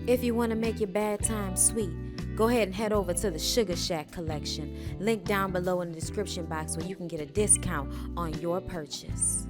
If you want to make your bad time sweet, go ahead and head over to the Sugar Shack collection. Link down below in the description box where you can get a discount on your purchase.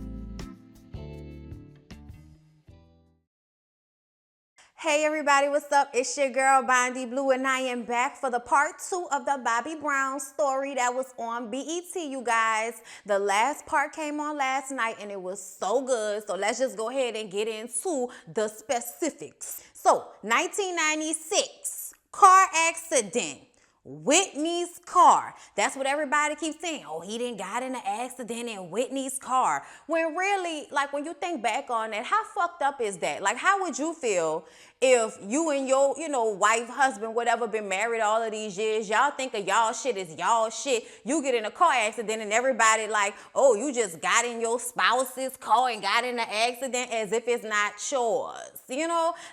Hey everybody, what's up? It's your girl Bondy Blue, and I am back for the part 2 of the Bobby Brown story that was on BET, you guys. The last part came on last night and it was so good. So let's just go ahead and get into the specifics. So 1996, car accident. Whitney's car. That's what everybody keeps saying. Oh, he didn't got in an accident in Whitney's car. When really, like when you think back on that, how fucked up is that? Like, how would you feel if you and your, wife, husband, whatever, been married all of these years? Y'all think of y'all shit as y'all shit. You get in a car accident and everybody like, oh, you just got in your spouse's car and got in an accident as if it's not yours.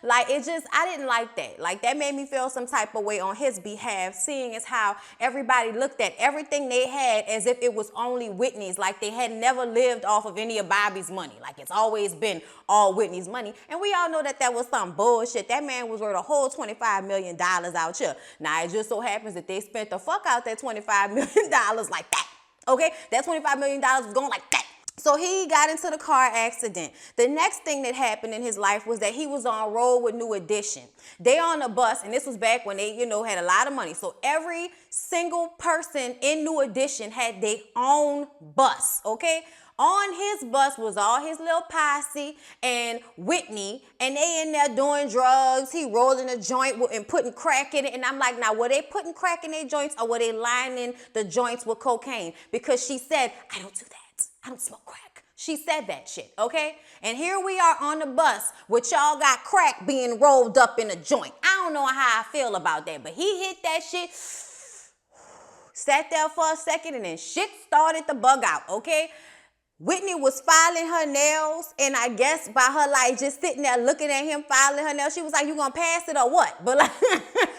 Like it just, I didn't like that. Like that made me feel some type of way on his behalf, seeing as how everybody looked at everything they had as if it was only Whitney's, like they had never lived off of any of Bobby's money. Like it's always been all Whitney's money. And we all know that that was some bullshit. That man was worth a whole $25 million out here. Now it just so happens that they spent the fuck out that $25 million like that. Okay, that $25 million was going like that. So he got into the car accident. The next thing that happened in his life was that he was on road with New Edition. They on a bus, and this was back when they, had a lot of money. So every single person in New Edition had their own bus, okay? On his bus was all his little posse and Whitney, and they in there doing drugs. He rolling a joint and putting crack in it. And I'm like, now, were they putting crack in their joints or were they lining the joints with cocaine? Because she said, I don't do that. I don't smoke crack. She said that shit, okay? And here we are on the bus with y'all got crack being rolled up in a joint. I don't know how I feel about that, but he hit that shit, sat there for a second, and then shit started to bug out, okay? Whitney was filing her nails, and I guess by her like just sitting there looking at him filing her nails, she was like, you gonna pass it or what? But like,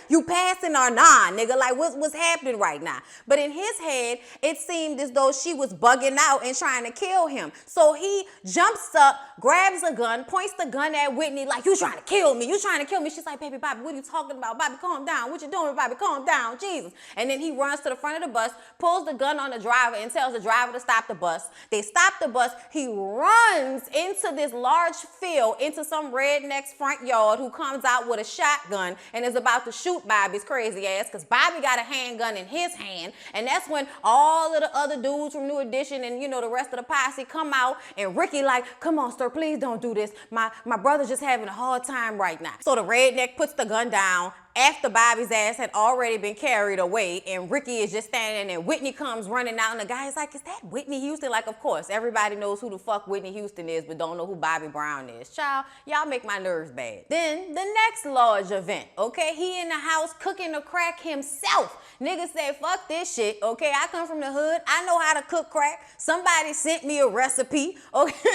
you passing or nah, nigga? Like, what's happening right now? But in his head, it seemed as though she was bugging out and trying to kill him. So he jumps up, grabs a gun, points the gun at Whitney like, you trying to kill me? You trying to kill me? She's like, baby, Bobby, what are you talking about? Bobby, calm down. What you doing, Bobby? Calm down, Jesus. And then he runs to the front of the bus, pulls the gun on the driver and tells the driver to stop the bus. They stop the bus. He runs into this large field, into some redneck's front yard who comes out with a shotgun and is about to shoot Bobby's crazy ass because Bobby got a handgun in his hand. And that's when all of the other dudes from New Edition and, the rest of the posse come out, and Ricky like, come on, sir, please don't do this. My brother's just having a hard time right now. So the redneck puts the gun down after Bobby's ass had already been carried away, and Ricky is just standing there, and Whitney comes running out, and the guy's like, is that Whitney Houston? Like, of course, everybody knows who the fuck Whitney Houston is, but don't know who Bobby Brown is. Child, y'all make my nerves bad. Then the next large event, okay? He in the house cooking the crack himself. Nigga said, fuck this shit, okay? I come from the hood. I know how to cook crack. Somebody sent me a recipe, okay?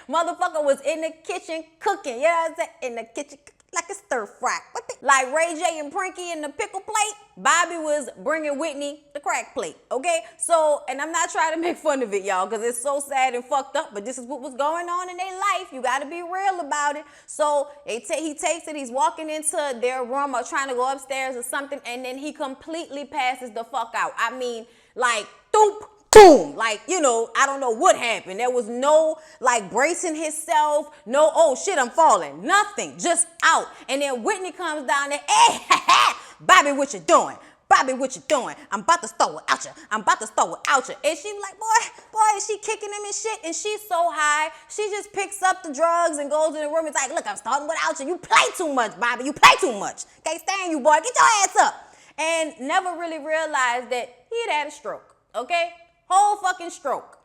Motherfucker was in the kitchen cooking, you know what I'm saying? In the kitchen cooking. Like a stir fry. Like Ray J and Prinky in the pickle plate, Bobby was bringing Whitney the crack plate, okay? So, and I'm not trying to make fun of it, y'all, because it's so sad and fucked up, but this is what was going on in their life. You got to be real about it. So he takes it, he's walking into their room or trying to go upstairs or something, and then he completely passes the fuck out. I mean, like, doop. Boom, like, I don't know what happened. There was no, like, bracing himself, no, oh, shit, I'm falling. Nothing, just out. And then Whitney comes down there, hey, Bobby, what you doing? Bobby, what you doing? I'm about to throw it out you. I'm about to throw it out you. And she like, boy, is she kicking him and shit? And she's so high, she just picks up the drugs and goes in the room. It's like, look, I'm starting without you. You play too much, Bobby. You play too much. Can't stand you, boy. Get your ass up. And never really realized that he had a stroke, okay? Whole fucking stroke.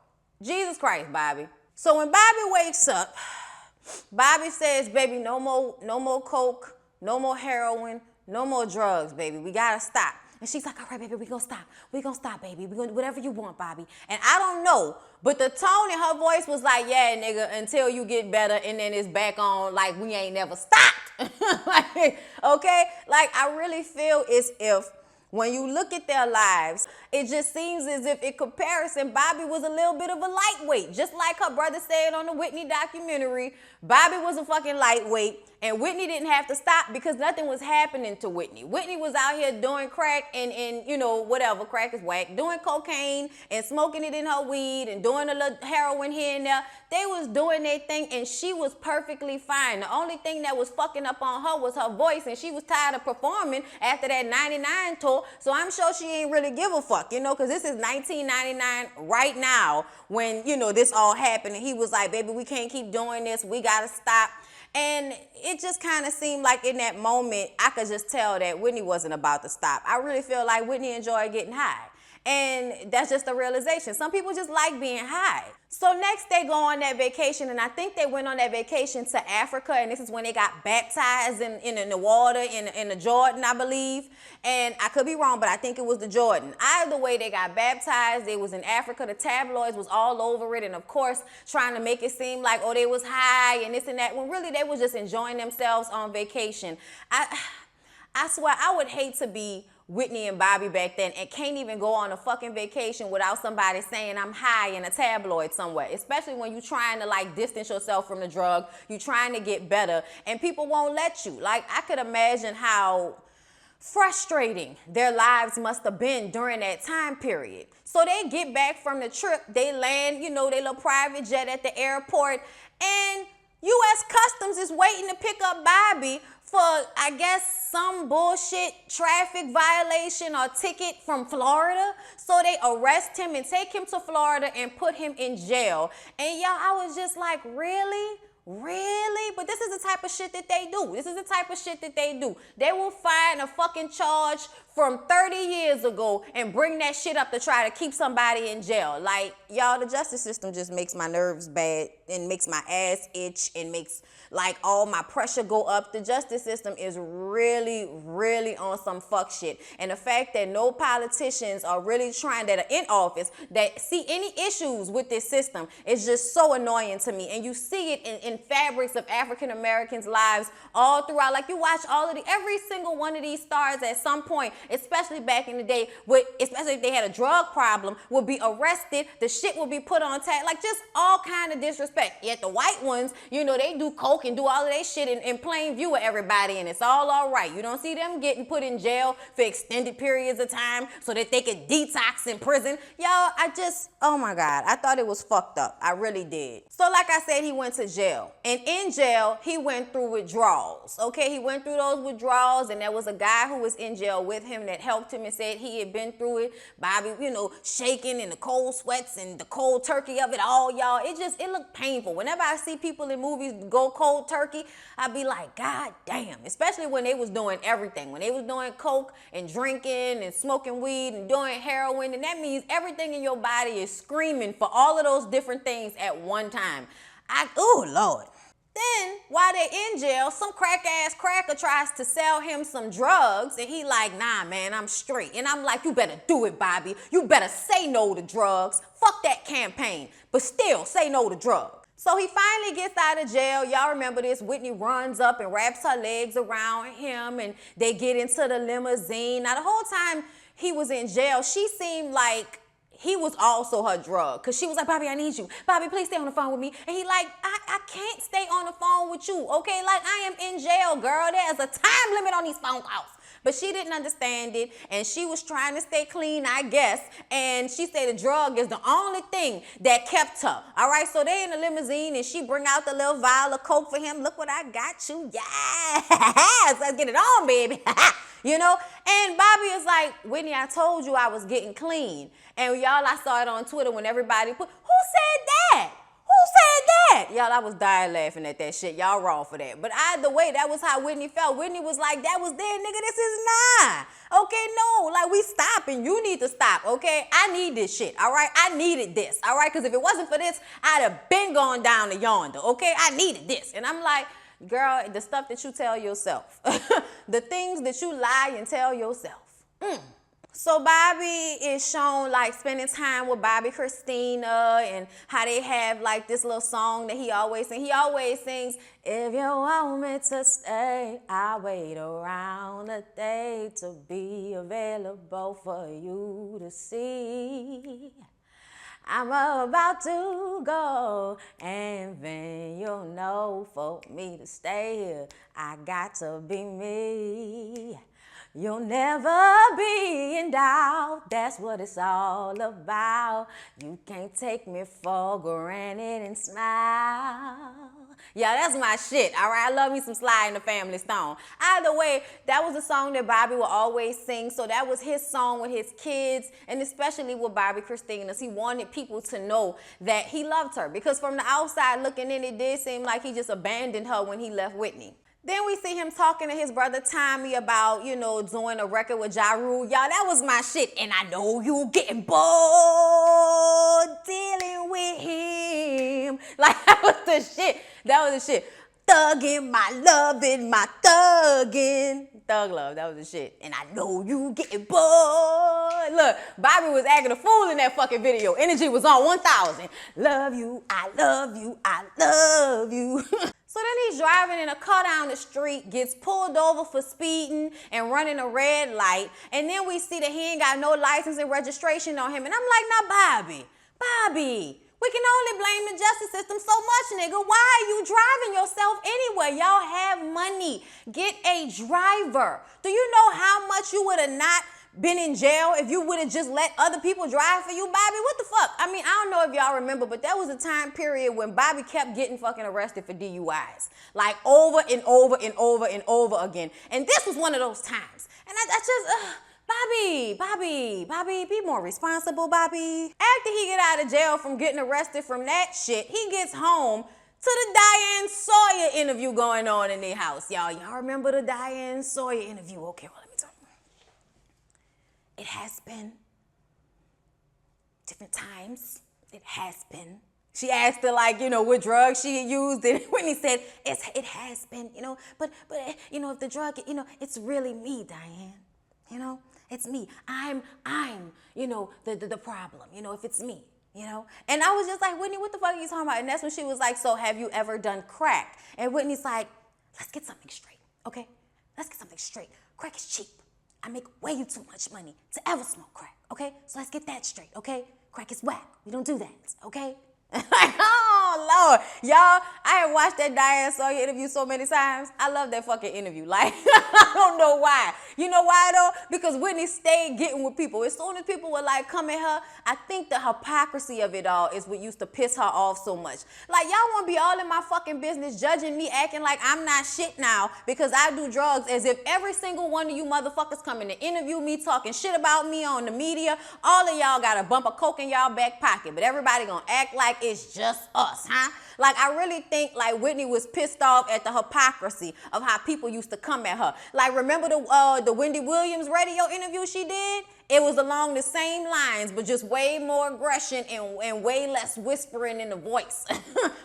Jesus Christ, Bobby. So when Bobby wakes up, Bobby says, baby, no more coke, no more heroin, no more drugs, baby. We gotta stop. And she's like, all right, baby, we gonna stop. We gonna stop, baby. We gonna do whatever you want, Bobby. And I don't know, but the tone in her voice was like, yeah, nigga, until you get better, and then it's back on like we ain't never stopped. Like, okay? Like, I really feel as if when you look at their lives, it just seems as if in comparison, Bobby was a little bit of a lightweight. Just like her brother said on the Whitney documentary, Bobby was a fucking lightweight, and Whitney didn't have to stop because nothing was happening to Whitney. Whitney was out here doing crack and you know, whatever, crack is whack, doing cocaine and smoking it in her weed and doing a little heroin here and there. They was doing their thing, and she was perfectly fine. The only thing that was fucking up on her was her voice, and she was tired of performing after that 99 tour, so I'm sure she ain't really give a fuck, you know, because this is 1999 right now when, you know, this all happened, and he was like, baby, we can't keep doing this, we gotta stop. And it just kind of seemed like in that moment, I could just tell that Whitney wasn't about to stop. I really feel like Whitney enjoyed getting high. And that's just a realization. Some people just like being high. So next they go on that vacation, and I think they went on that vacation to Africa, and this is when they got baptized in the water in the Jordan, I believe. And I could be wrong, but I think it was the Jordan. Either way, they got baptized. They was in Africa. The tabloids was all over it, and of course trying to make it seem like, oh, they was high and this and that, when really they was just enjoying themselves on vacation. I swear I would hate to be Whitney and Bobby back then and can't even go on a fucking vacation without somebody saying I'm high in a tabloid somewhere, especially when you're trying to like distance yourself from the drug, you're trying to get better, and people won't let you. Like, I could imagine how frustrating their lives must have been during that time period. So they get back from the trip, they land, you know, their little private jet at the airport, and U.S. Customs is waiting to pick up Bobby for, I guess, some bullshit traffic violation or ticket from Florida. So they arrest him and take him to Florida and put him in jail. And y'all, I was just like, really? Really? But this is the type of shit that they do. This is the type of shit that they do. They will find a fucking charge from 30 years ago and bring that shit up to try to keep somebody in jail. Like, y'all, the justice system just makes my nerves bad and makes my ass itch and makes like all my pressure go up. The justice system is really, really on some fuck shit. And the fact that no politicians are really trying, that are in office, that see any issues with this system is just so annoying to me. And you see it in fabrics of African Americans' lives all throughout. Like, you watch every single one of these stars at some point, especially back in the day, especially if they had a drug problem, would be arrested. The shit would be put on tag, like just all kind of disrespect. Yet the white ones, you know, they do coke and do all of that shit in plain view of everybody, and it's all right. You don't see them getting put in jail for extended periods of time so that they could detox in prison. Y'all, oh my God, I thought it was fucked up. I really did. So like I said, he went to jail. And in jail, he went through withdrawals. Okay, he went through those withdrawals, and there was a guy who was in jail with him that helped him and said he had been through it. Bobby, you know, shaking in the cold sweats and the cold turkey of it all, y'all. It looked painful. Whenever I see people in movies go cold turkey, I'd be like, God damn. Especially when they was doing everything. When they was doing coke and drinking and smoking weed and doing heroin, and that means everything in your body is screaming for all of those different things at one time. Oh Lord. Then, while they in jail, some crack-ass cracker tries to sell him some drugs, and he like, nah, man, I'm straight. And I'm like, you better do it, Bobby. You better say no to drugs. Fuck that campaign. But still, say no to drugs. So he finally gets out of jail. Y'all remember this. Whitney runs up and wraps her legs around him, and they get into the limousine. Now, the whole time he was in jail, she seemed like he was also her drug, because she was like, Bobby, I need you. Bobby, please stay on the phone with me. And he like, I can't stay on the phone with you, okay? Like, I am in jail, girl. There's a time limit on these phone calls. But she didn't understand it, and she was trying to stay clean, I guess, and she said the drug is the only thing that kept her. All right, so they in the limousine, and she bring out the little vial of coke for him. Look what I got you. Yes, let's get it on, baby. You know? And Bobby is like, Whitney, I told you I was getting clean. And y'all, I saw it on Twitter when everybody put, who said that? Who said that? Y'all, I was dying laughing at that shit. Y'all wrong for that. But either way, that was how Whitney felt. Whitney was like, that was there, nigga. This is not. Okay, no. Like, we stopping. You need to stop, okay? I need this shit, all right? I needed this, all right? Because if it wasn't for this, I'd have been gone down to yonder, okay? I needed this. And I'm like, girl, the stuff that you tell yourself, the things that you lie and tell yourself. So Bobby is shown like spending time with Bobby Christina and how they have like this little song that he always sings. He always sings, if you want me to stay, I'll wait around the day to be available for you to see. I'm about to go, and then you'll know for me to stay here, I got to be me. You'll never be in doubt, that's what it's all about. You can't take me for granted and smile. Yeah, that's my shit, all right? I love me some Sly and the Family Stone. Either way, that was a song that Bobby would always sing, so that was his song with his kids, and especially with Bobby Christina's. He wanted people to know that he loved her, because from the outside looking in, it did seem like he just abandoned her when he left Whitney. Then we see him talking to his brother Tommy about, you know, doing a record with Ja Rule. Y'all, that was my shit. And I know you getting bored dealing with him. Like, that was the shit. That was the shit. Thuggin', my lovin', my thuggin'. Thug love, that was the shit. And I know you getting bored. Look, Bobby was acting a fool in that fucking video. Energy was on 1,000. Love you, I love you, I love you. So then he's driving in a car down the street, gets pulled over for speeding and running a red light. And then we see that he ain't got no license and registration on him. And I'm like, now, Bobby, we can only blame the justice system so much, nigga. Why are you driving yourself anyway? Y'all have money. Get a driver. Do you know how much you would have not been in jail if you would have just let other people drive for you, Bobby? What the fuck? I mean, I don't know if y'all remember, but there was a time period when Bobby kept getting fucking arrested for DUIs. Like over and over and over and over again. And this was one of those times. And I just, Bobby, be more responsible, Bobby. After he get out of jail from getting arrested from that shit, he gets home to the Diane Sawyer interview going on in their house. Y'all remember the Diane Sawyer interview? Okay, well, let me tell you. It has been different times. It has been. She asked her, like, you know, what drug she had used, and Whitney said, it has been, you know, but you know, if the drug, you know, it's really me, Diane, you know, it's me. I'm, you know, the problem, you know, if it's me, you know. And I was just like, Whitney, what the fuck are you talking about? And that's when she was like, so have you ever done crack? And Whitney's like, let's get something straight, okay? Let's get something straight. Crack is cheap. I make way too much money to ever smoke crack, okay? So let's get that straight, okay? Crack is whack. We don't do that, okay? Oh, Lord. Y'all, I have watched that Diane Sawyer interview so many times. I love that fucking interview. Like, I don't know why. You know why, though? Because Whitney stayed getting with people. As soon as people would, like, come at her, I think the hypocrisy of it all is what used to piss her off so much. Like, y'all want to be all in my fucking business, judging me, acting like I'm not shit now because I do drugs, as if every single one of you motherfuckers coming to interview me, talking shit about me on the media, all of y'all got a bump of coke in y'all back pocket, but everybody gonna act like it's just us, huh? Like, I really think, like, Whitney was pissed off at the hypocrisy of how people used to come at her. Like, remember the Wendy Williams radio interview she did? It was along the same lines, but just way more aggression and way less whispering in the voice,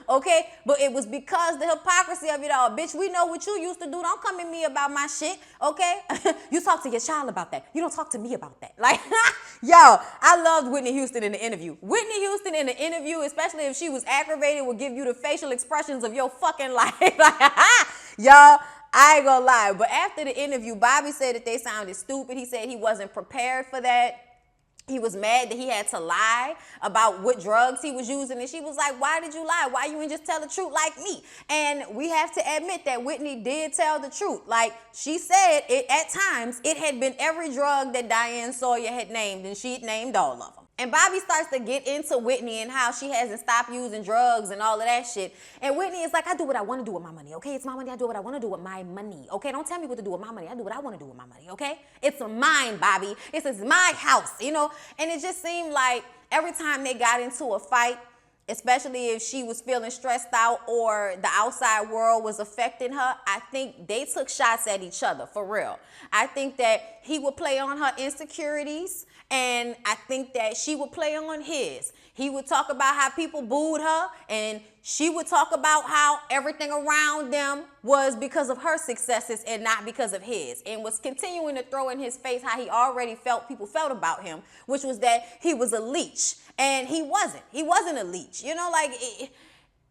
okay? But it was because the hypocrisy of it all. Bitch, we know what you used to do. Don't come at me about my shit, okay? You talk to your child about that. You don't talk to me about that. Like, yo, I loved Whitney Houston in the interview. Whitney Houston in the interview, especially if she was aggravated, would give you the facial expressions of your fucking life. Like, y'all, I ain't gonna lie, but after the interview, Bobby said that they sounded stupid. He said he wasn't prepared for that. He was mad that he had to lie about what drugs he was using. And she was like, why did you lie? Why you didn't just tell the truth like me? And we have to admit that Whitney did tell the truth. Like, she said it at times, it had been every drug that Diane Sawyer had named, and she had named all of them. And Bobby starts to get into Whitney and how she hasn't stopped using drugs and all of that shit. And Whitney is like, I do what I want to do with my money, okay? It's my money. I do what I want to do with my money, okay? Don't tell me what to do with my money. I do what I want to do with my money, okay? It's mine, Bobby. It's my house, you know? And it just seemed like every time they got into a fight, especially if she was feeling stressed out or the outside world was affecting her, I think they took shots at each other, for real. I think that he would play on her insecurities, and I think that she would play on his. He would talk about how people booed her, and she would talk about how everything around them was because of her successes and not because of his, and was continuing to throw in his face how he already felt people felt about him, which was that he was a leech. And he wasn't. He wasn't a leech. You know, like,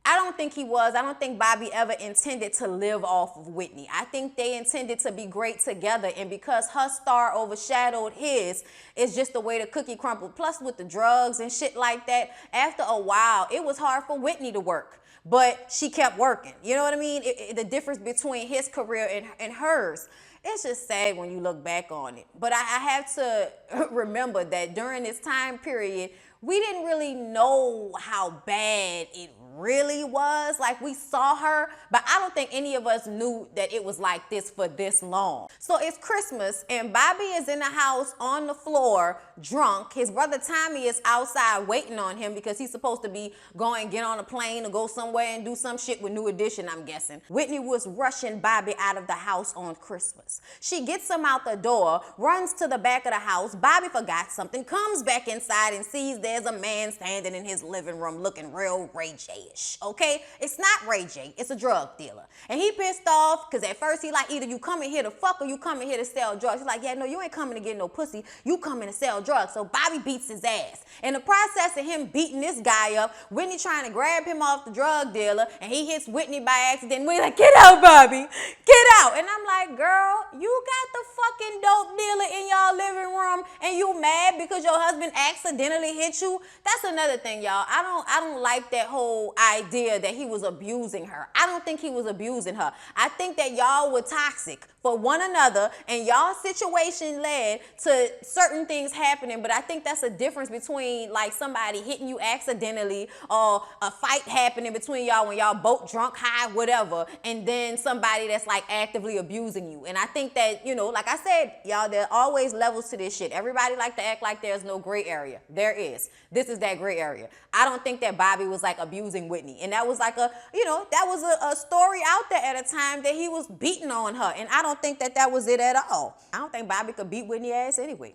I don't think he was. I don't think Bobby ever intended to live off of Whitney. I think they intended to be great together, and because her star overshadowed his, it's just the way the cookie crumbled. Plus with the drugs and shit like that, after a while, it was hard for Whitney to work. But she kept working. You know what I mean? The difference between his career and hers. It's just sad when you look back on it. But I have to remember that during this time period, we didn't really know how bad it really was. Like, we saw her, but I don't think any of us knew that it was like this for this long. So it's Christmas, and Bobby is in the house on the floor, drunk. His brother Tommy is outside waiting on him because he's supposed to be going, get on a plane or go somewhere and do some shit with New Edition, I'm guessing. Whitney was rushing Bobby out of the house on Christmas. She gets him out the door, runs to the back of the house. Bobby forgot something, comes back inside and sees there's a man standing in his living room looking real Ray J-ish, okay? It's not Ray J, it's a drug dealer. And he pissed off because at first he like, either you coming here to fuck or you coming here to sell drugs. He's like, yeah, no, you ain't coming to get no pussy. You coming to sell drugs. So Bobby beats his ass. In the process of him beating this guy up, Whitney trying to grab him off the drug dealer, and he hits Whitney by accident. We're like, get out, Bobby, get out. And I'm like, girl, you got the fucking dope dealer in y'all living room and you mad because your husband accidentally hit you? That's another thing, y'all. I don't like that whole idea that he was abusing her. I don't think he was abusing her. I think that y'all were toxic for one another, and y'all situation led to certain things happening. But I think that's a difference between like somebody hitting you accidentally or a fight happening between y'all when y'all both drunk, high, whatever, and then somebody that's like actively abusing you. And I think that, you know, like I said, y'all, there are always levels to this shit. Everybody like to act like there's no gray area. There is. This is that gray area. I don't think that Bobby was like abusing Whitney. And that was like a, you know, that was a story out there at a time that he was beating on her. And I don't think that that was it at all. I don't think Bobby could beat Whitney ass anyway.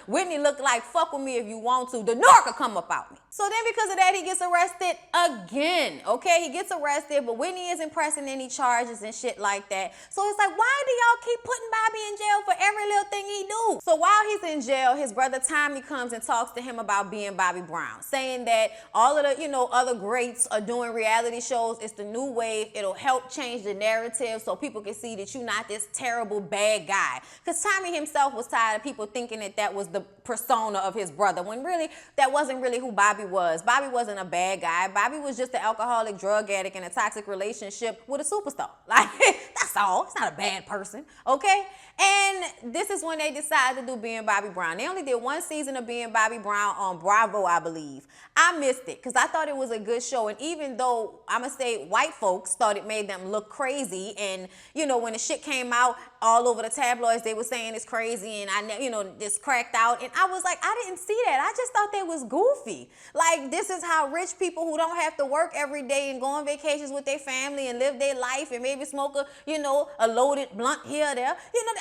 Whitney looked like, fuck with me if you want to. The North could come up out me. So then because of that, he gets arrested again. Okay, he gets arrested, but Whitney isn't pressing any charges and shit like that. So it's like, why do y'all keep putting Bobby in jail for every little thing he do? So while he's in jail, his brother Tommy comes and talks to him about being Bobby Brown, saying that all of the, you know, other greats are doing reality shows. It's the new wave. It'll help change the narrative so people can see that you're not this terrible bad guy. Because Tommy himself was tired of people thinking that that was the persona of his brother, when really that wasn't really who Bobby was. Bobby wasn't a bad guy. Bobby was just an alcoholic drug addict in a toxic relationship with a superstar. Like, that's all. It's not a bad person, okay? And this is when they decided to do Being Bobby Brown. They only did one season of Being Bobby Brown on Bravo, I believe. I missed it because I thought it was a good show. And even though I'm going to say white folks thought it made them look crazy, and, you know, when the shit came out all over the tabloids, they were saying it's crazy, and I, you know, just cracked out. And I was like, I didn't see that. I just thought they was goofy. Like, this is how rich people who don't have to work every day and go on vacations with their family and live their life and maybe smoke a, you know, a loaded blunt here or there. You know,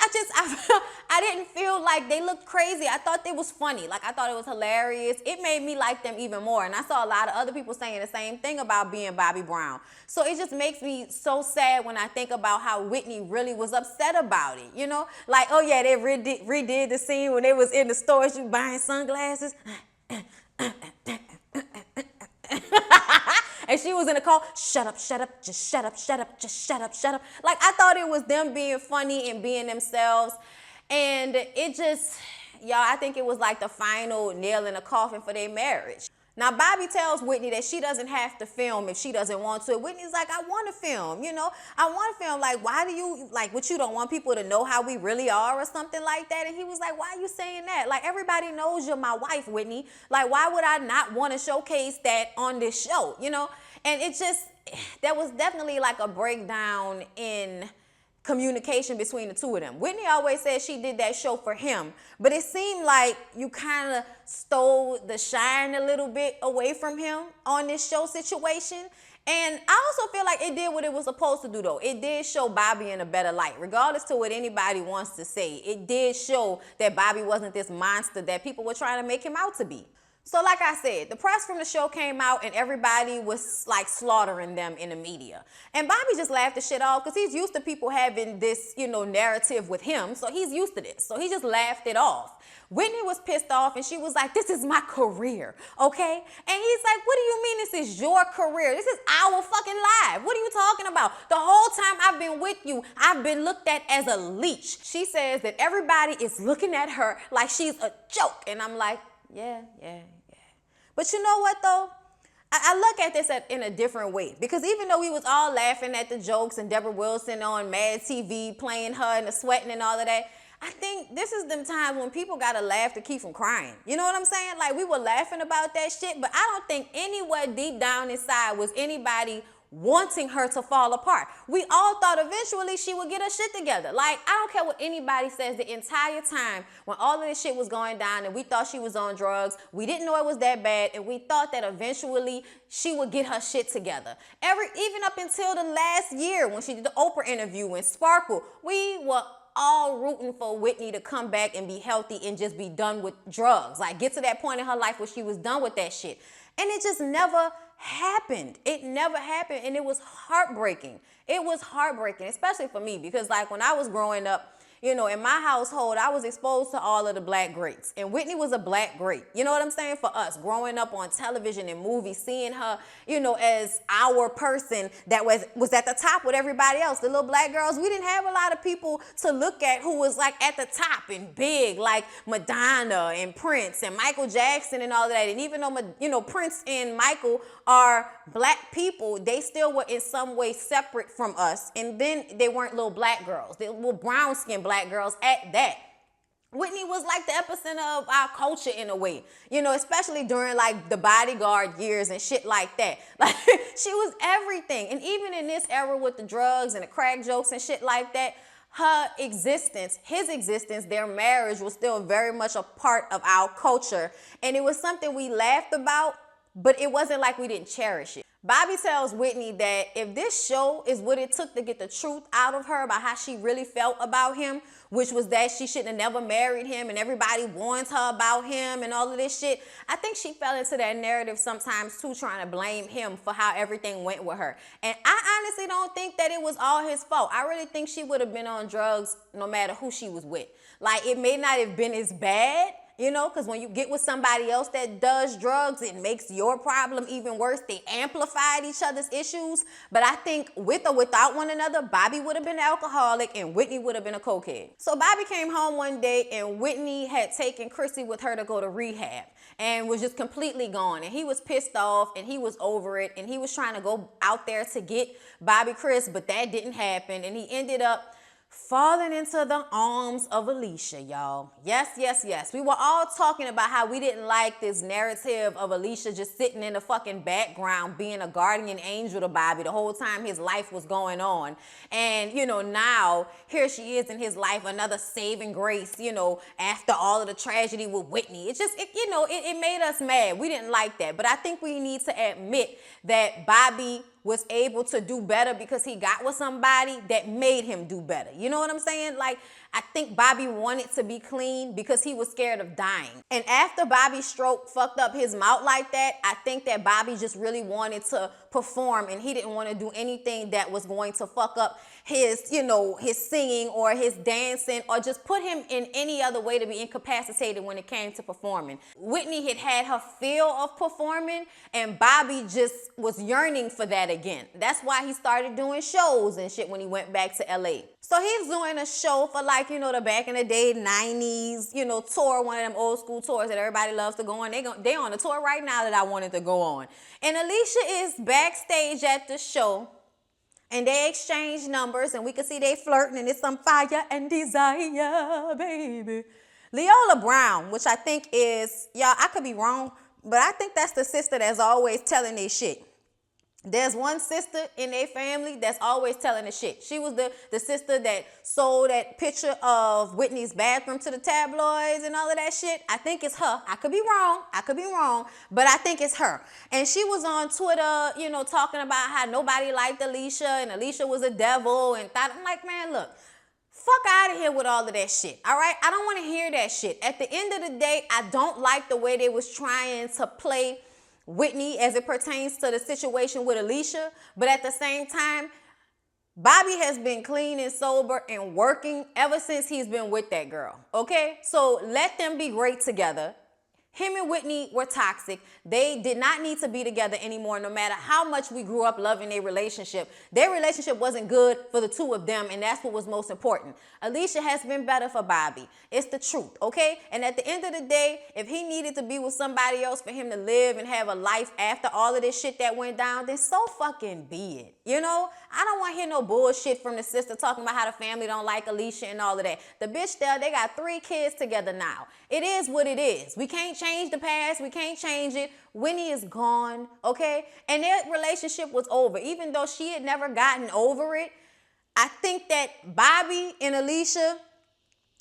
I didn't feel like they looked crazy. I thought they was funny. Like, I thought it was hilarious. It made me like them even more. And I saw a lot of other people saying the same thing about Being Bobby Brown. So it just makes me so sad when I think about how Whitney really was upset about it, you know? Like, oh yeah, they redid the scene when they was in the store, she buying sunglasses. And she was in the car, shut up, just shut up, just shut up. Like, I thought it was them being funny and being themselves. And it just, y'all, I think it was like the final nail in the coffin for their marriage. Now, Bobby tells Whitney that she doesn't have to film if she doesn't want to. Whitney's like, I want to film, you know. I want to film. Like, why do you, like, what, you don't want people to know how we really are or something like that? And he was like, why are you saying that? Like, everybody knows you're my wife, Whitney. Like, why would I not want to showcase that on this show, you know? And it just, there was definitely like a breakdown in communication between the two of them. Whitney always said she did that show for him, but it seemed like you kind of stole the shine a little bit away from him on this show situation. And I also feel like it did what it was supposed to do, though. It did show Bobby in a better light. Regardless to what anybody wants to say, it did show that Bobby wasn't this monster that people were trying to make him out to be. So like I said, the press from the show came out and everybody was like slaughtering them in the media. And Bobby just laughed the shit off because he's used to people having this, narrative with him. So he's used to this. So he just laughed it off. Whitney was pissed off and she was like, this is my career, okay? And he's like, what do you mean this is your career? This is our fucking life. What are you talking about? The whole time I've been with you, I've been looked at as a leech. She says that everybody is looking at her like she's a joke. And I'm like, yeah. But you know what though? I look at this in a different way because even though we was all laughing at the jokes and Deborah Wilson on Mad TV playing her and the sweating and all of that, I think this is them times when people gotta laugh to keep from crying. You know what I'm saying? Like we were laughing about that shit, but I don't think anywhere deep down inside was anybody wanting her to fall apart. We all thought eventually she would get her shit together. Like, I don't care what anybody says, the entire time when all of this shit was going down and we thought she was on drugs, we didn't know it was that bad, and we thought that eventually she would get her shit together. Even up until the last year when she did the Oprah interview and Sparkle, we were all rooting for Whitney to come back and be healthy and just be done with drugs. Like, get to that point in her life where she was done with that shit. And it just never happened. It never happened, and it was heartbreaking. It was heartbreaking, especially for me, because like when I was growing up, in my household, I was exposed to all of the black greats. And Whitney was a black great. You know what I'm saying? For us, growing up on television and movies, seeing her, as our person that was at the top with everybody else. The little black girls, we didn't have a lot of people to look at who was like at the top and big, like Madonna and Prince and Michael Jackson and all of that. And even though, Prince and Michael are black people, they still were in some way separate from us. And then they weren't little black girls. They were brown-skinned black girls at that. Whitney was like the epicenter of our culture in a way, especially during like the Bodyguard years and shit like that. Like she was everything. And even in this era with the drugs and the crack jokes and shit like that, her existence, his existence, their marriage was still very much a part of our culture. And it was something we laughed about, but it wasn't like we didn't cherish it. Bobby tells Whitney that if this show is what it took to get the truth out of her about how she really felt about him, which was that she shouldn't have never married him and everybody warns her about him and all of this shit, I think she fell into that narrative sometimes too, trying to blame him for how everything went with her. And I honestly don't think that it was all his fault. I really think she would have been on drugs no matter who she was with. Like, it may not have been as bad, because when you get with somebody else that does drugs, it makes your problem even worse. They amplified each other's issues. But I think with or without one another, Bobby would have been an alcoholic and Whitney would have been a cokehead. So Bobby came home one day and Whitney had taken Chrissy with her to go to rehab and was just completely gone. And he was pissed off and he was over it. And he was trying to go out there to get Bobby Chris, but that didn't happen. And he ended up falling into the arms of Alicia, y'all. Yes. We were all talking about how we didn't like this narrative of Alicia just sitting in the fucking background being a guardian angel to Bobby the whole time his life was going on. And, now here she is in his life, another saving grace, after all of the tragedy with Whitney. It made us mad. We didn't like that. But I think we need to admit that Bobby was able to do better because he got with somebody that made him do better. You know what I'm saying? Like, I think Bobby wanted to be clean because he was scared of dying. And after Bobby's stroke fucked up his mouth like that, I think that Bobby just really wanted to perform and he didn't want to do anything that was going to fuck up his, his singing or his dancing or just put him in any other way to be incapacitated when it came to performing. Whitney had her feel of performing and Bobby just was yearning for that again. That's why he started doing shows and shit when he went back to LA. So he's doing a show for like, the back in the day, 90s, tour, one of them old school tours that everybody loves to go on. They on a tour right now that I wanted to go on. And Alicia is backstage at the show and they exchange numbers and we can see they flirting and it's some fire and desire, baby. Leola Brown, which I think is, y'all, I could be wrong, but I think that's the sister that's always telling this shit. There's one sister in their family that's always telling the shit. She was the sister that sold that picture of Whitney's bathroom to the tabloids and all of that shit. I think it's her. I could be wrong, but I think it's her. And she was on Twitter, you know, talking about how nobody liked Alicia and Alicia was a devil and thought, I'm like, man, look, fuck out of here with all of that shit, all right? I don't want to hear that shit. At the end of the day, I don't like the way they was trying to play Whitney as it pertains to the situation with Alicia, but at the same time, Bobby has been clean and sober and working ever since he's been with that girl, okay? So let them be great together. Him and Whitney were toxic. They did not need to be together anymore, no matter how much we grew up loving their relationship. Their relationship wasn't good for the two of them, and that's what was most important. Alicia has been better for Bobby. It's the truth, okay? And at the end of the day, if he needed to be with somebody else for him to live and have a life after all of this shit that went down, then so fucking be it, you know? I don't want to hear no bullshit from the sister talking about how the family don't like Alicia and all of that. The bitch there, they got 3 kids together now. It is what it is. We can't change the past. We can't change it. Winnie is gone, okay? And their relationship was over. Even though she had never gotten over it, I think that Bobby and Alicia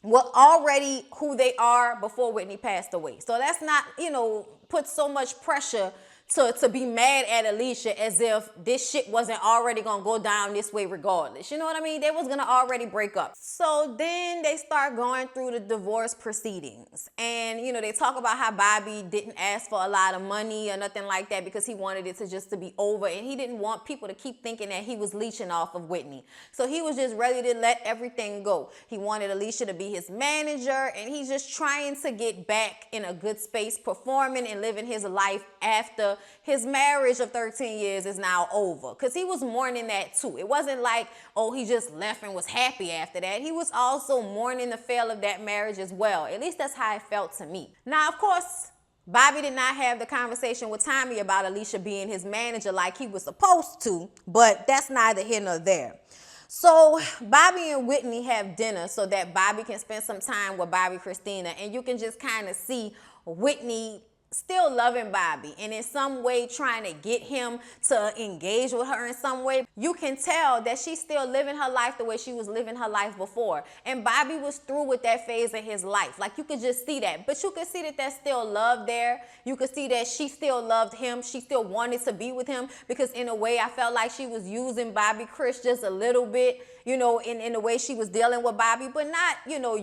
were already who they are before Whitney passed away. So that's not, you know, put so much pressure to be mad at Alicia as if this shit wasn't already gonna go down this way regardless. You know what I mean? They was gonna already break up. So then they start going through the divorce proceedings. And, you know, they talk about how Bobby didn't ask for a lot of money or nothing like that because he wanted it to just to be over. And he didn't want people to keep thinking that he was leeching off of Whitney. So he was just ready to let everything go. He wanted Alicia to be his manager, and he's just trying to get back in a good space, performing and living his life after his marriage of 13 years is now over, because he was mourning that too. It wasn't like, oh, he just left and was happy after that. He was also mourning the fail of that marriage as well. At least that's how it felt to me. Now, of course, Bobby did not have the conversation with Tommy about Alicia being his manager like he was supposed to, but that's neither here nor there. So Bobby and Whitney have dinner so that Bobby can spend some time with Bobby Christina, and you can just kind of see Whitney still loving Bobby and in some way trying to get him to engage with her in some way. You can tell that she's still living her life the way she was living her life before. And Bobby was through with that phase of his life. Like, you could just see that. But you could see that there's still love there. You could see that she still loved him. She still wanted to be with him, because in a way I felt like she was using Bobby Chris just a little bit, you know, in the way she was dealing with Bobby, but not, you know,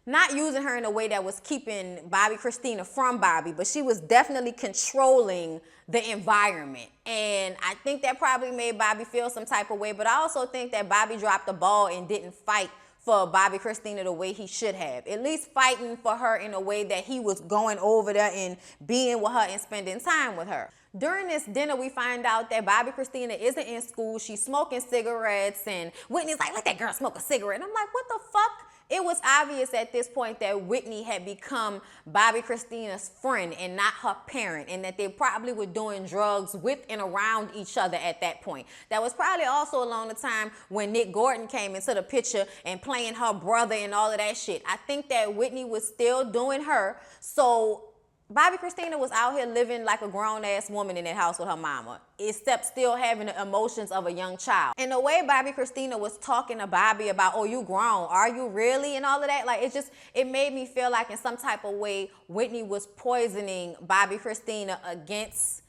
not using her in a way that was keeping Bobby Christina from Bobby, but she was definitely controlling the environment. And I think that probably made Bobby feel some type of way, but I also think that Bobby dropped the ball and didn't fight for Bobby Christina the way he should have. At least fighting for her in a way that he was going over there and being with her and spending time with her. During this dinner, we find out that Bobby Christina isn't in school. She's smoking cigarettes, and Whitney's like, let that girl smoke a cigarette. And I'm like, what the fuck? It was obvious at this point that Whitney had become Bobby Christina's friend and not her parent, and that they probably were doing drugs with and around each other at that point. That was probably also along the time when Nick Gordon came into the picture and playing her brother and all of that shit. I think that Whitney was still doing her, so Bobby Christina was out here living like a grown-ass woman in that house with her mama, except still having the emotions of a young child. And the way Bobby Christina was talking to Bobby about, oh, you grown, are you really, and all of that, like, it made me feel like in some type of way Whitney was poisoning Bobby Christina against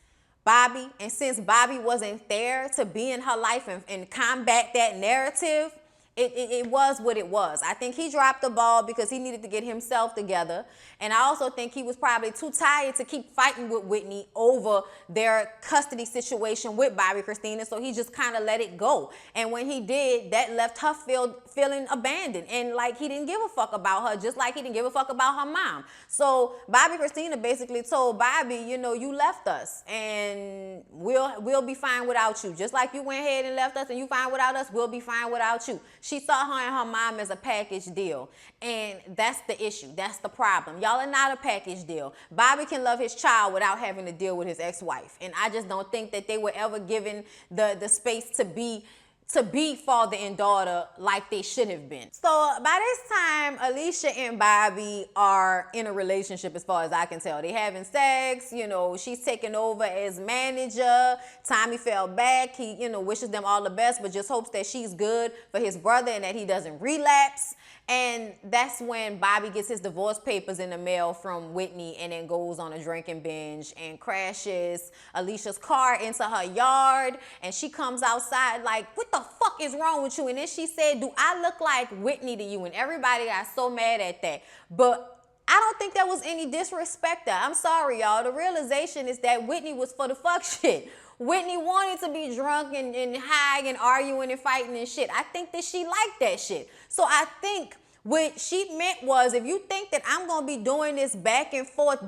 Bobby. And since Bobby wasn't there to be in her life and combat that narrative, it was what it was. I think he dropped the ball because he needed to get himself together. And I also think he was probably too tired to keep fighting with Whitney over their custody situation with Bobby Christina. So he just kind of let it go. And when he did, that left her feeling abandoned. And like, he didn't give a fuck about her, just like he didn't give a fuck about her mom. So Bobby Christina basically told Bobby, you know, you left us and we'll be fine without you. Just like you went ahead and left us and you fine without us, we'll be fine without you. She saw her and her mom as a package deal. And that's the issue. That's the problem. Y'all are not a package deal. Bobby can love his child without having to deal with his ex-wife. And I just don't think that they were ever given the space to be to be father and daughter like they should have been. So by this time, Alicia and Bobby are in a relationship as far as I can tell. They having sex, you know, she's taking over as manager. Tommy fell back. He, you know, wishes them all the best, but just hopes that she's good for his brother and that he doesn't relapse. And that's when Bobby gets his divorce papers in the mail from Whitney and then goes on a drinking binge and crashes Alicia's car into her yard. And she comes outside like, what the fuck is wrong with you? And then she said, do I look like Whitney to you? And everybody got so mad at that. But I don't think there was any disrespect there. I'm sorry, y'all. The realization is that Whitney was for the fuck shit. Whitney wanted to be drunk and high and arguing and fighting and shit. I think that she liked that shit. So I think what she meant was, if you think that I'm going to be doing this back and forth,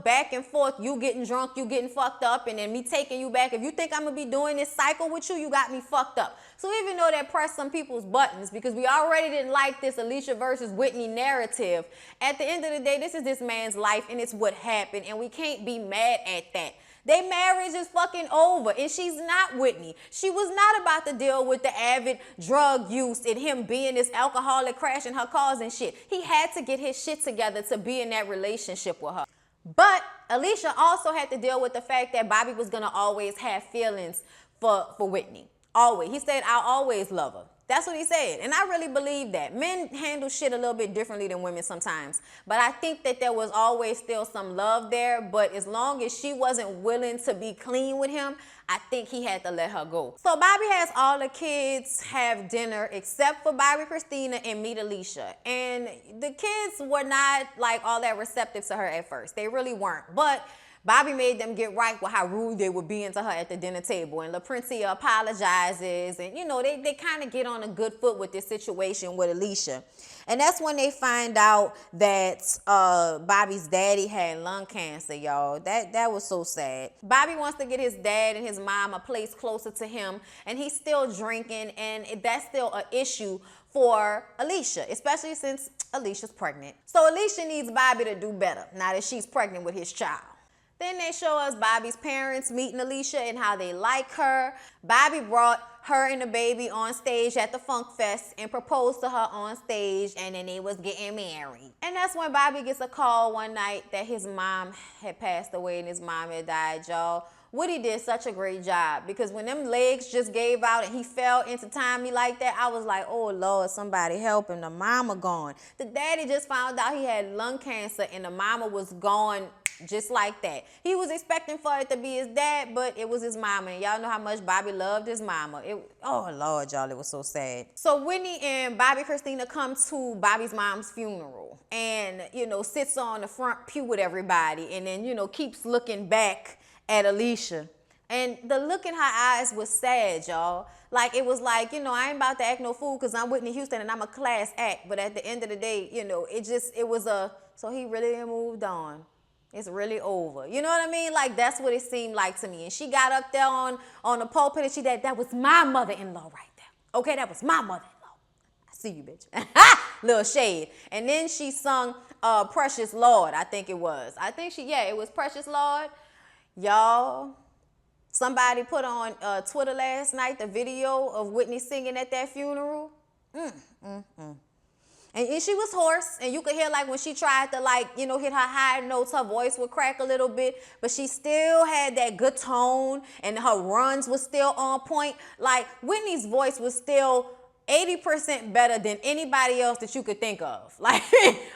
you getting drunk, you getting fucked up, and then me taking you back, if you think I'm going to be doing this cycle with you, you got me fucked up. So even though that pressed some people's buttons, because we already didn't like this Alicia versus Whitney narrative, at the end of the day, this is this man's life, and it's what happened, and we can't be mad at that. Their marriage is fucking over, and she's not Whitney. She was not about to deal with the avid drug use and him being this alcoholic, crashing her cars and shit. He had to get his shit together to be in that relationship with her. But Alicia also had to deal with the fact that Bobby was gonna always have feelings for Whitney. Always. He said, I'll always love her. That's what he said. And I really believe that. Men handle shit a little bit differently than women sometimes. But I think that there was always still some love there. But as long as she wasn't willing to be clean with him, I think he had to let her go. So Bobby has all the kids have dinner except for Bobby, Christina, and meet Alicia. And the kids were not like all that receptive to her at first. They really weren't. But Bobby made them get right with how rude they were being to her at the dinner table. And LaPrincia apologizes. And, you know, they kind of get on a good foot with this situation with Alicia. And that's when they find out that Bobby's daddy had lung cancer, y'all. That was so sad. Bobby wants to get his dad and his mom a place closer to him. And he's still drinking. And that's still an issue for Alicia, especially since Alicia's pregnant. So Alicia needs Bobby to do better now that she's pregnant with his child. Then they show us Bobby's parents meeting Alicia and how they like her. Bobby brought her and the baby on stage at the Funk Fest and proposed to her on stage, and then they was getting married. And that's when Bobby gets a call one night that his mom had passed away and his mom had died, y'all. Woody did such a great job, because when them legs just gave out and he fell into Tommy like that, I was like, oh Lord, somebody help him, the mama gone. The daddy just found out he had lung cancer and the mama was gone just like that. He was expecting for it to be his dad, but it was his mama. And y'all know how much Bobby loved his mama. Oh Lord, y'all, it was so sad. So Whitney and Bobby Christina come to Bobby's mom's funeral and, you know, sits on the front pew with everybody and then, you know, keeps looking back at Alicia. And the look in her eyes was sad, y'all. Like, it was like, you know, I ain't about to act no fool because I'm Whitney Houston and I'm a class act. But at the end of the day, you know, it was so he really moved on. It's really over. You know what I mean? Like, that's what it seemed like to me. And she got up there on the pulpit and she said, that was my mother-in-law right there. Okay, that was my mother-in-law. I see you, bitch. Little shade. And then she sung Precious Lord, I think it was. It was Precious Lord. Y'all, somebody put on Twitter last night the video of Whitney singing at that funeral. And she was hoarse, and you could hear, like, when she tried to, like, you know, hit her high notes, her voice would crack a little bit, but she still had that good tone, and her runs was still on point. Like, Whitney's voice was still 80% better than anybody else that you could think of. Like,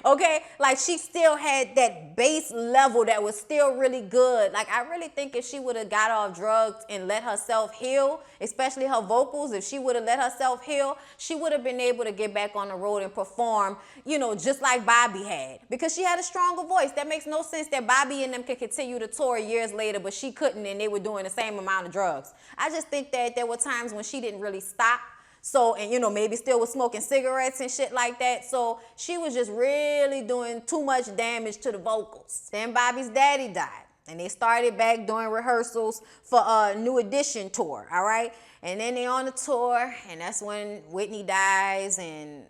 okay? Like, she still had that bass level that was still really good. Like, I really think if she would have got off drugs and let herself heal, especially her vocals, if she would have let herself heal, she would have been able to get back on the road and perform, you know, just like Bobby had. Because she had a stronger voice. That makes no sense that Bobby and them could continue to tour years later, but she couldn't, and they were doing the same amount of drugs. I just think that there were times when she didn't really stop. So, and you know, maybe still was smoking cigarettes and shit like that. So she was just really doing too much damage to the vocals. Then Bobby's daddy died. And they started back doing rehearsals for a New Edition tour, all right? And then they on the tour, and that's when Whitney dies, and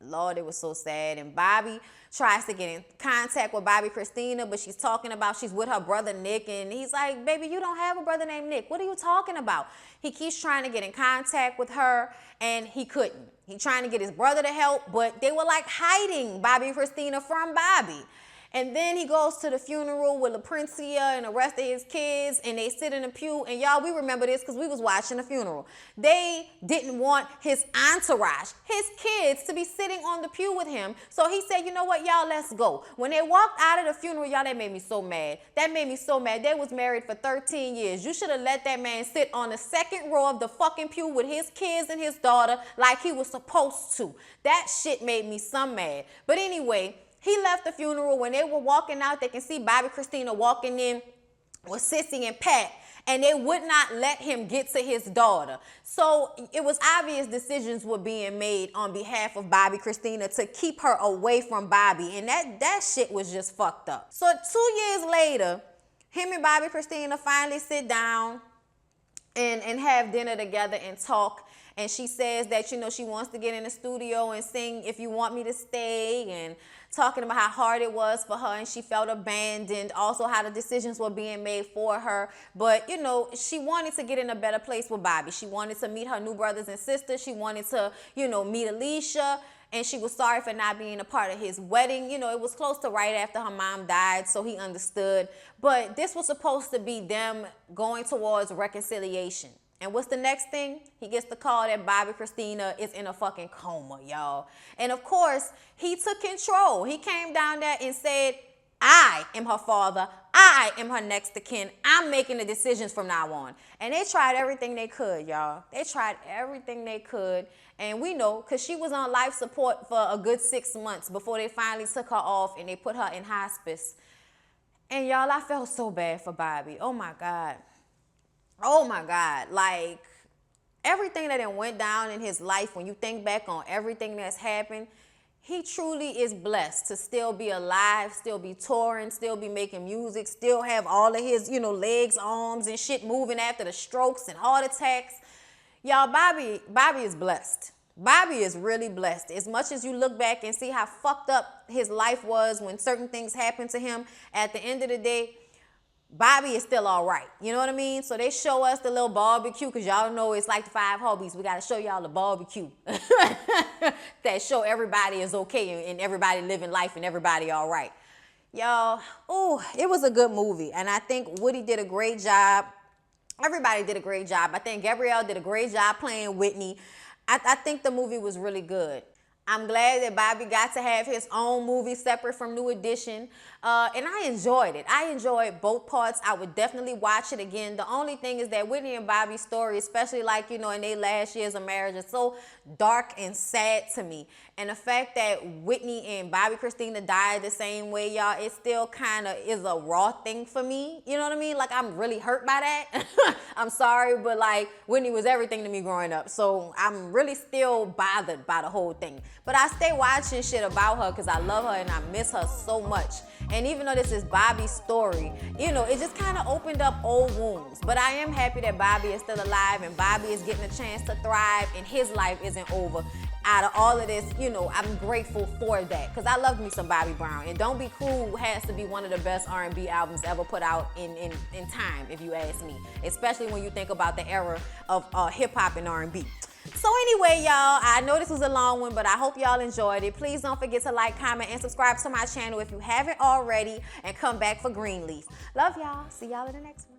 Lord, it was so sad. And Bobby tries to get in contact with Bobby Christina, but she's talking about she's with her brother Nick, and he's like, baby, you don't have a brother named Nick. What are you talking about? He keeps trying to get in contact with her, and he couldn't. He trying to get his brother to help, but they were like hiding Bobby Christina from Bobby. And then he goes to the funeral with LaPrincia and the rest of his kids, and they sit in a pew. And y'all, we remember this because we was watching the funeral. They didn't want his entourage, his kids, to be sitting on the pew with him. So he said, you know what, y'all, let's go. When they walked out of the funeral, y'all, that made me so mad. That made me so mad. They was married for 13 years. You should have let that man sit on the second row of the fucking pew with his kids and his daughter like he was supposed to. That shit made me some mad. But anyway, he left the funeral. When they were walking out, they can see Bobby Christina walking in with Sissy and Pat, and they would not let him get to his daughter. So it was obvious decisions were being made on behalf of Bobby Christina to keep her away from Bobby, and that shit was just fucked up. So 2 years later, him and Bobby Christina finally sit down and have dinner together and talk. And she says that, you know, she wants to get in the studio and sing If You Want Me to Stay, and talking about how hard it was for her and she felt abandoned, also how the decisions were being made for her. But, you know, she wanted to get in a better place with Bobby. She wanted to meet her new brothers and sisters. She wanted to, you know, meet Alicia. And she was sorry for not being a part of his wedding. You know, it was close to right after her mom died, so he understood. But this was supposed to be them going towards reconciliation. And what's the next thing? He gets the call that Bobby Christina is in a fucking coma, y'all. And of course, he took control. He came down there and said, I am her father. I am her next of kin. I'm making the decisions from now on. And they tried everything they could, y'all. They tried everything they could. And we know, because she was on life support for a good 6 months before they finally took her off and they put her in hospice. And y'all, I felt so bad for Bobby. Oh my God. Oh my God, like everything that went down in his life, when you think back on everything that's happened, he truly is blessed to still be alive, still be touring, still be making music, still have all of his, you know, legs, arms and shit moving after the strokes and heart attacks. Y'all, Bobby is blessed. Bobby is really blessed. As much as you look back and see how fucked up his life was when certain things happened to him, at the end of the day, Bobby is still all right. You know what I mean? So they show us the little barbecue, because y'all know it's like the 5 hobbies. We got to show y'all the barbecue that show everybody is okay and everybody living life and everybody all right. Y'all, oh, it was a good movie. And I think Woody did a great job. Everybody did a great job. I think Gabrielle did a great job playing Whitney. I think the movie was really good. I'm glad that Bobby got to have his own movie separate from New Edition. And I enjoyed it. I enjoyed both parts. I would definitely watch it again. The only thing is that Whitney and Bobby's story, especially like, you know, in their last years of marriage, is so dark and sad to me. And the fact that Whitney and Bobby Christina died the same way, y'all, it still kind of is a raw thing for me. You know what I mean? Like, I'm really hurt by that. I'm sorry, but like, Whitney was everything to me growing up. So I'm really still bothered by the whole thing. But I stay watching shit about her because I love her and I miss her so much. And even though this is Bobby's story, you know, it just kind of opened up old wounds. But I am happy that Bobby is still alive and Bobby is getting a chance to thrive and his life isn't over. Out of all of this, you know, I'm grateful for that because I love me some Bobby Brown. And Don't Be Cruel has to be one of the best R&B albums ever put out in time, if you ask me. Especially when you think about the era of hip-hop and R&B. So anyway, y'all, I know this was a long one, but I hope y'all enjoyed it. Please don't forget to like, comment, and subscribe to my channel if you haven't already, and come back for Greenleaf. Love y'all. See y'all in the next one.